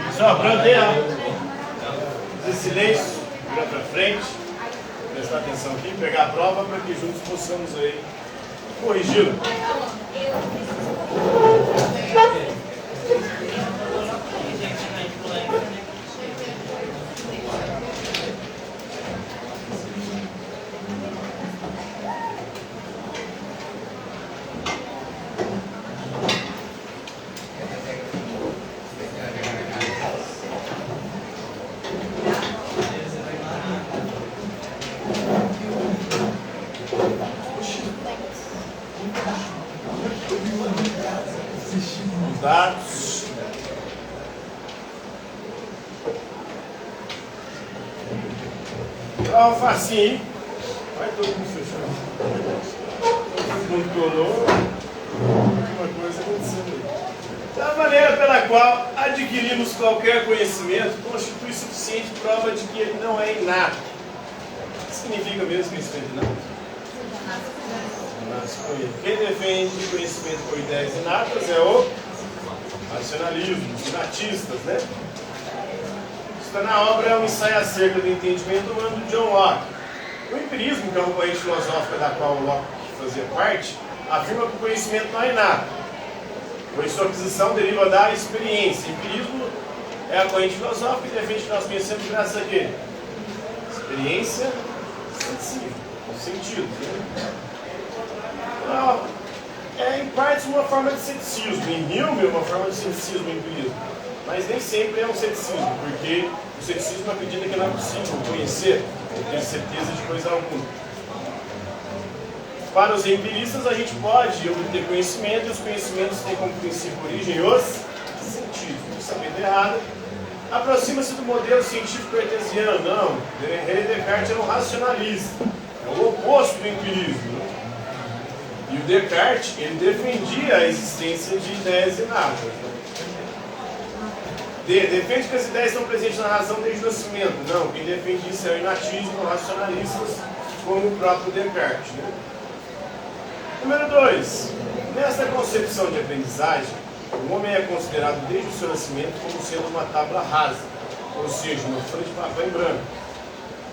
Pessoal, pronto aí, ó. Fazer silêncio, virar pra frente, prestar atenção aqui, pegar a prova para que juntos possamos aí corrigi-la. Os dados. Prova facinho, hein? Vai todo mundo fechando. Todo mundo colou. Alguma coisa acontecendo aí. Da maneira pela qual adquirimos qualquer conhecimento constitui suficiente prova de que ele não é inato. O que significa mesmo conhecimento inato? Quem defende conhecimento por ideias inatas é o racionalismo, os inatistas, né? Está na obra Um Ensaio Acerca do Entendimento Humano, de John Locke. O empirismo, que é uma corrente filosófica da qual o Locke fazia parte, afirma que o conhecimento não é inato, pois sua aquisição deriva da experiência. O empirismo é a corrente filosófica que defende que nós conhecemos graças a quê? Experiência sensível, os sentidos, né? É em partes uma forma de ceticismo. Em Hume é uma forma de ceticismo empirismo, mas nem sempre é um ceticismo, porque o ceticismo acredita que não é possível conhecer ou ter certeza de coisa alguma. Para os empiristas, a gente pode obter conhecimento, e os conhecimentos têm como princípio origem os sentidos. O pensamento errado aproxima-se do modelo científico cartesiano. Não, René Descartes era um racionalista, é o oposto do empirismo. E o Descartes, ele defendia a existência de ideias inatas. Defende que as ideias estão presentes na razão desde o nascimento. Não, quem defende isso é o inatismo, racionalistas, como o próprio Descartes. Né? Número 2. Nesta concepção de aprendizagem, o homem é considerado desde o seu nascimento como sendo uma tábua rasa, ou seja, uma folha de papel em branco.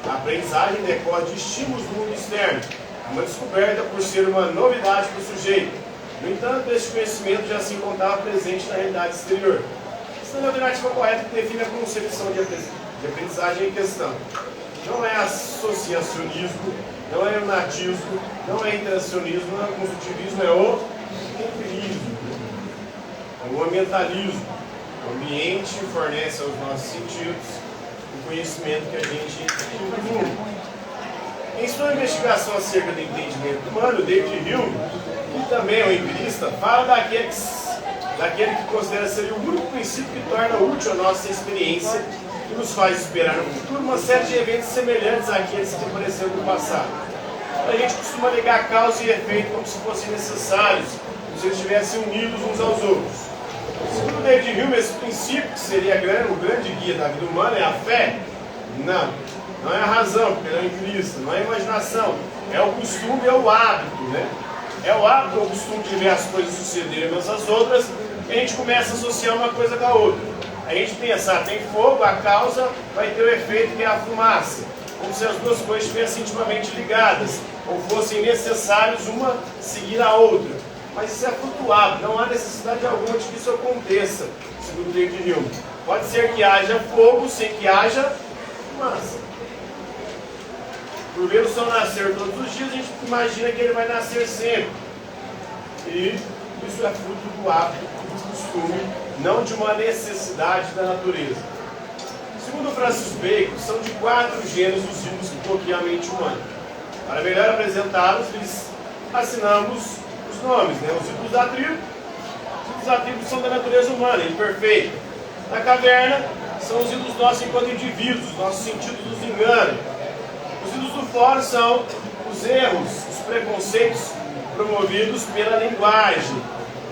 A aprendizagem decorre de estímulos do mundo externo, uma descoberta por ser uma novidade para o sujeito. No entanto, este conhecimento já se encontrava presente na realidade exterior. Esta é a alternativa correta que define a concepção de aprendizagem em questão. Não é associacionismo, não é natismo, não é interacionismo, não é construtivismo, é o empirismo, é o ambientalismo. O ambiente fornece aos nossos sentidos o conhecimento que a gente divulga. Em sua investigação acerca do entendimento humano, David Hume, que também é um empirista, fala daquele que considera ser o único princípio que torna útil a nossa experiência e nos faz esperar no futuro uma série de eventos semelhantes àqueles que apareceram no passado. A gente costuma ligar causa e efeito como se fossem necessários, como se eles estivessem unidos uns aos outros. Segundo David Hume, esse princípio, que seria o grande guia da vida humana, é a fé? Não é a razão, porque ele é um empirista, não é a imaginação, é o costume, é o hábito, né? É o hábito, o costume de ver as coisas sucederem umas às outras, e a gente começa a associar uma coisa com a outra. A gente pensa, tem fogo, a causa vai ter o efeito que é a fumaça, como se as duas coisas estivessem intimamente ligadas, ou fossem necessários uma seguir a outra. Mas isso é flutuado, não há necessidade alguma de que isso aconteça, segundo David Hume. Pode ser que haja fogo sem que haja fumaça. Por ver o sol nascer todos os dias, a gente imagina que ele vai nascer sempre. E isso é fruto do hábito, do costume, não de uma necessidade da natureza. Segundo Francis Bacon, são de 4 gêneros os ciclos que bloqueiam a mente humana. Para melhor apresentá-los, lhes assinamos os nomes, né? Os ciclos da tribo. Os ciclos da tribo são da natureza humana, imperfeita. Na caverna, são os ídolos nossos enquanto indivíduos, os nossos sentidos nos enganam. Os ídolos do fórum são os erros, os preconceitos promovidos pela linguagem.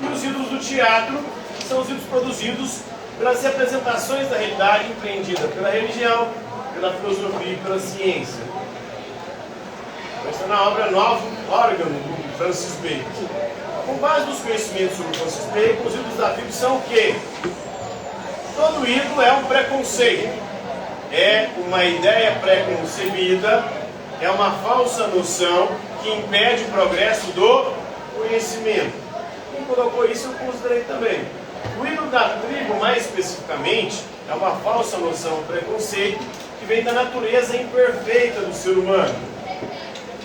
E os ídolos do teatro são os ídolos produzidos pelas representações da realidade empreendida pela religião, pela filosofia e pela ciência. Está na obra Novo Órgão, do Francis Bacon. Com base nos conhecimentos sobre Francis Bacon, os ídolos da tribo são o quê? Todo Todo ídolo é um preconceito, é uma ideia preconcebida, é uma falsa noção que impede o progresso do conhecimento. Quem colocou isso eu considerei também. O ídolo da tribo, mais especificamente, é uma falsa noção, um preconceito que vem da natureza imperfeita do ser humano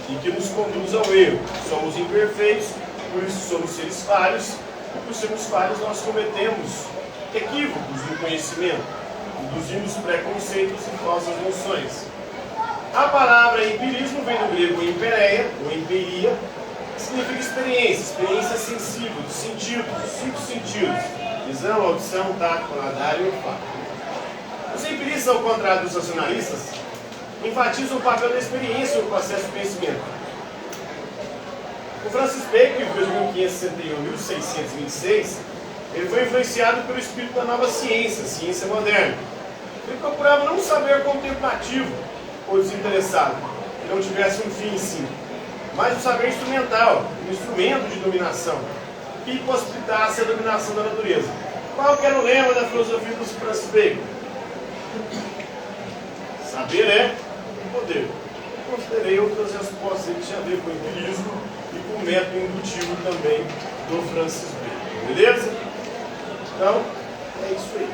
e que nos conduz ao erro. Somos imperfeitos, por isso somos seres falhos, e por sermos falhos nós cometemos equívocos no conhecimento, induzimos preconceitos e falsas noções. A palavra empirismo vem do grego empereia, ou empiria, que significa experiência sensível, dos sentidos, dos 5 sentidos: visão, audição, tato, paladar e olfato. Os empiristas, ao contrário dos racionalistas, enfatizam o papel da experiência no processo de conhecimento. O Francis Bacon, em 1561 a 1626, ele foi influenciado pelo espírito da nova ciência, ciência moderna. Ele procurava não um saber contemplativo ou desinteressado, que não tivesse um fim em si, mas um saber instrumental, um instrumento de dominação, que possibilitasse a dominação da natureza. Qual que era o lema da filosofia dos Francis Bacon? Saber é poder. Eu considerei outras respostas que tinham a ver com o empirismo e com o método indutivo também do Francis Bacon. Beleza? Então, é isso aí.